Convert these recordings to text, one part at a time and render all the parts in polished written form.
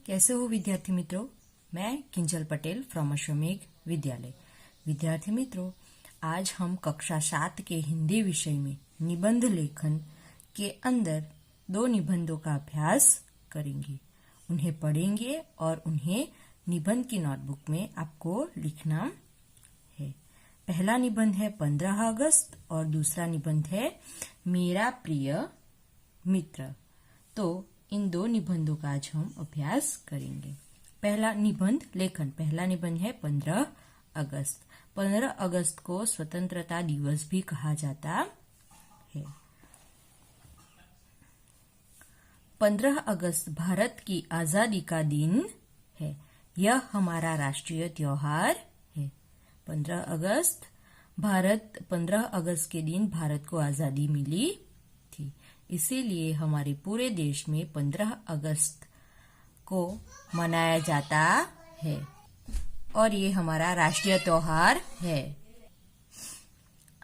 कैसे हो विद्यार्थी मित्रों। मैं किंजल पटेल फ्रॉम अश्वमेघ विद्यालय। विद्यार्थी मित्रों, आज हम कक्षा 7 के हिंदी विषय में निबंध लेखन के अंदर 2 निबंधों का अभ्यास करेंगे। उन्हें पढ़ेंगे और उन्हें निबंध की नोटबुक में आपको लिखना है। पहला निबंध है 15 अगस्त और दूसरा निबंध है मेरा प्रिय मित्र। तो इन 2 निबंधों का आज हम अभ्यास करेंगे। पहला निबंध लेखन, पहला निबंध है 15 अगस्त। 15 अगस्त को स्वतंत्रता दिवस भी कहा जाता है। 15 अगस्त भारत की आजादी का दिन है। यह हमारा राष्ट्रीय त्योहार है। 15 अगस्त के दिन भारत को आजादी मिली थी। इसीलिए हमारे पूरे देश में 15 अगस्त को मनाया जाता है और ये हमारा राष्ट्रीय त्योहार है।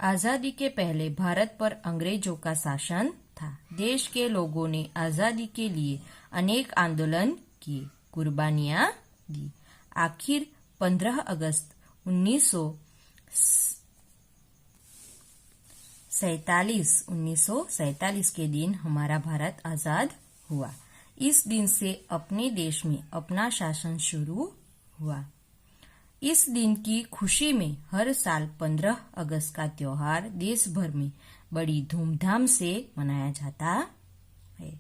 आजादी के पहले भारत पर अंग्रेजों का शासन था। देश के लोगों ने आजादी के लिए अनेक आंदोलन किए, कुर्बानियां दी। आखिर 15 अगस्त 1947 के दिन हमारा भारत आजाद हुआ। इस दिन से अपने देश में अपना शासन शुरू हुआ। इस दिन की खुशी में हर साल 15 अगस्त का त्योहार देश भर में बड़ी धूमधाम से मनाया जाता है।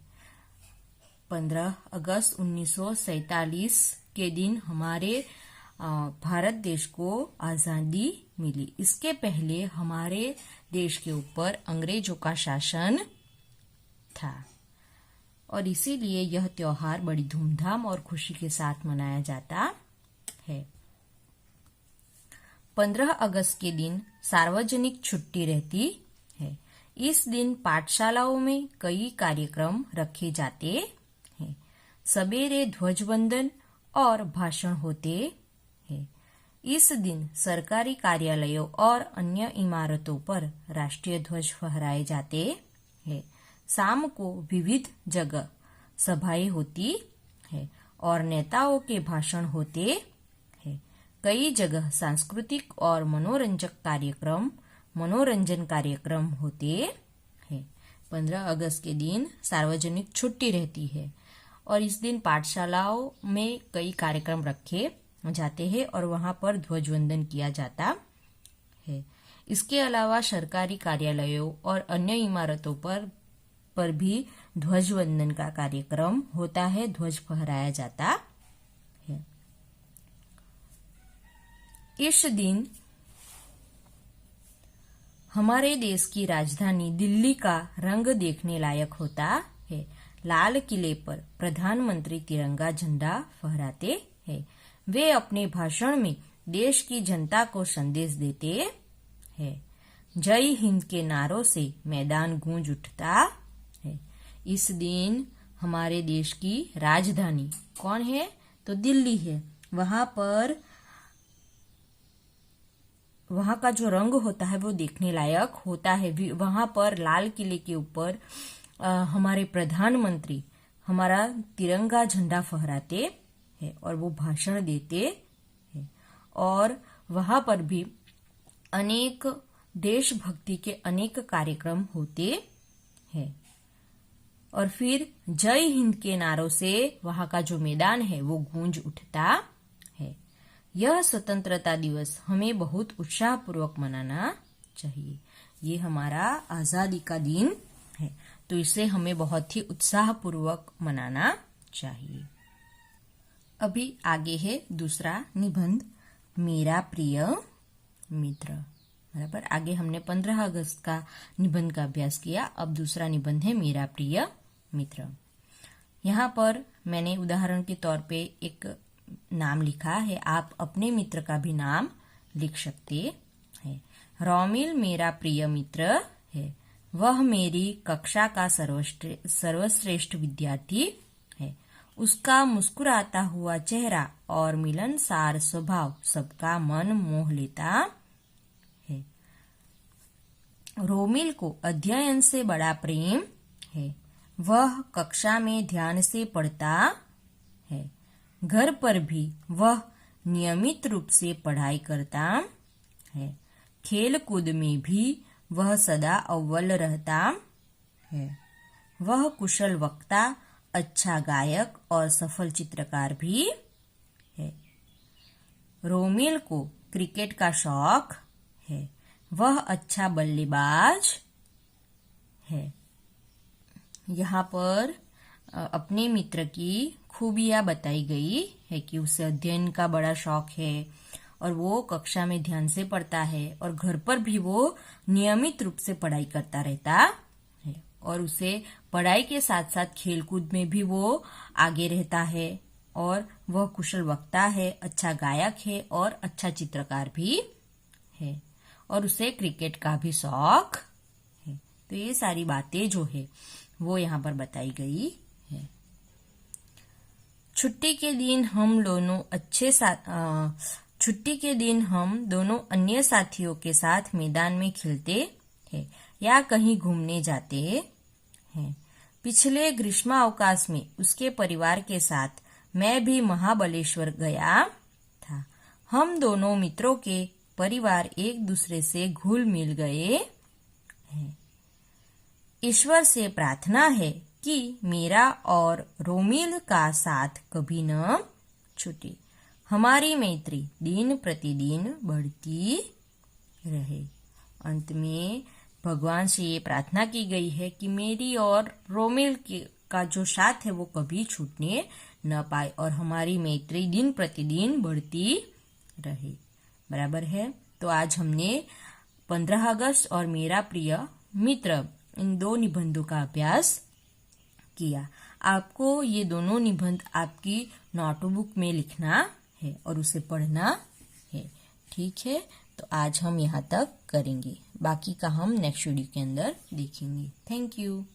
15 अगस्त 1947 के दिन हमारे भारत देश को आजादी मिली। इसके पहले हमारे देश के ऊपर अंग्रेजों का शासन था और इसीलिए यह त्योहार बड़ी धूमधाम और खुशी के साथ मनाया जाता है। 15 अगस्त के दिन सार्वजनिक छुट्टी रहती है। इस दिन पाठशालाओं में कई कार्यक्रम रखे जाते हैं। सवेरे ध्वजवंदन और भाषण होते हैं। इस दिन सरकारी कार्यालयों और अन्य इमारतों पर राष्ट्रीय ध्वज फहराए जाते हैं। शाम को विविध जगह सभाएं होती है और नेताओं के भाषण होते हैं। कई जगह सांस्कृतिक और मनोरंजन कार्यक्रम होते हैं। 15 अगस्त के दिन सार्वजनिक छुट्टी रहती है और इस दिन पाठशालाओं में कई कार्यक्रम रखे जाते हैं और वहां पर ध्वजवंदन किया जाता है। इसके अलावा सरकारी कार्यालयों और अन्य इमारतों पर भी ध्वजवंदन का कार्यक्रम होता है, ध्वज फहराया जाता है। इस दिन हमारे देश की राजधानी दिल्ली का रंग देखने लायक होता है। लाल किले पर प्रधानमंत्री तिरंगा झंडा फहराते हैं। वे अपने भाषण में देश की जनता को संदेश देते हैं। जय हिंद के नारों से मैदान गूंज उठता है। इस दिन हमारे देश की राजधानी कौन है? तो दिल्ली है। वहां का जो रंग होता है वो देखने लायक होता है। वहां पर लाल किले के ऊपर हमारे प्रधानमंत्री हमारा तिरंगा झंडा फहराते हैं और वो भाषण देते हैं और वहां पर भी अनेक देशभक्ति के अनेक कार्यक्रम होते हैं और फिर जय हिंद के नारों से वहां का जो मैदान है वो गूंज उठता है। यह स्वतंत्रता दिवस हमें बहुत उत्साहपूर्वक मनाना चाहिए। ये हमारा आजादी का दिन है, तो इसे हमें बहुत ही उत्साहपूर्वक मनाना चाहिए। अभी आगे है दूसरा निबंध, मेरा प्रिय मित्र। बराबर, आगे हमने 15 अगस्त का निबंध का अभ्यास किया। अब दूसरा निबंध है मेरा प्रिय मित्र। यहाँ पर मैंने उदाहरण के तौर पे एक नाम लिखा है। आप अपने मित्र का भी नाम लिख सकते हैं। रोमिल मेरा प्रिय मित्र है। वह मेरी कक्षा का सर्वश्रेष्ठ विद्यार्थी है। उसका मुस्कुराता हुआ चेहरा और मिलनसार स्वभाव सबका मन मोह लेता है। रोमिल को अध्ययन से बड़ा प्रेम है। वह कक्षा में ध्यान से पढ़ता है। घर पर भी वह नियमित रूप से पढ़ाई करता है। खेल कूद में भी वह सदा अव्वल रहता है। वह कुशल वक्ता, अच्छा गायक और सफल चित्रकार भी है। रोमिल को क्रिकेट का शौक है। वह अच्छा बल्लेबाज है। यहाँ पर अपने मित्र की खूबियां बताई गई है कि उसे अध्ययन का बड़ा शौक है और वो कक्षा में ध्यान से पढ़ता है और घर पर भी वो नियमित रूप से पढ़ाई करता रहता है और उसे पढ़ाई के साथ साथ खेलकूद में भी वो आगे रहता है और वह कुशल वक्ता है, अच्छा गायक है और अच्छा चित्रकार भी है और उसे क्रिकेट का भी शौक है। तो ये सारी बातें जो है वो यहाँ पर बताई गई है। छुट्टी के दिन हम दोनों अन्य साथियों के साथ मैदान में खेलते हैं या कहीं घूमने जाते हैं। पिछले ग्रीष्मावकाश में उसके परिवार के साथ मैं भी महाबलेश्वर गया था। हम दोनों मित्रों के परिवार एक दूसरे से घुल मिल गए हैं। ईश्वर से प्रार्थना है कि मेरा और रोमिल का साथ कभी न छूटे। हमारी मैत्री दिन प्रतिदिन बढ़ती रहे। अंत में भगवान से ये प्रार्थना की गई है कि मेरी और रोमिल का जो साथ है वो कभी छूटने न पाए और हमारी मैत्री दिन प्रतिदिन बढ़ती रहे। बराबर है। तो आज हमने 15 अगस्त और मेरा प्रिय मित्र इन दो निबंधों का अभ्यास किया। आपको ये दोनों निबंध आपकी नोटबुक में लिखना है और उसे पढ़ना है। ठीक है, तो आज हम यहाँ तक करेंगे, बाकी का हम नेक्स्ट वीडियो के अंदर देखेंगे। Thank you.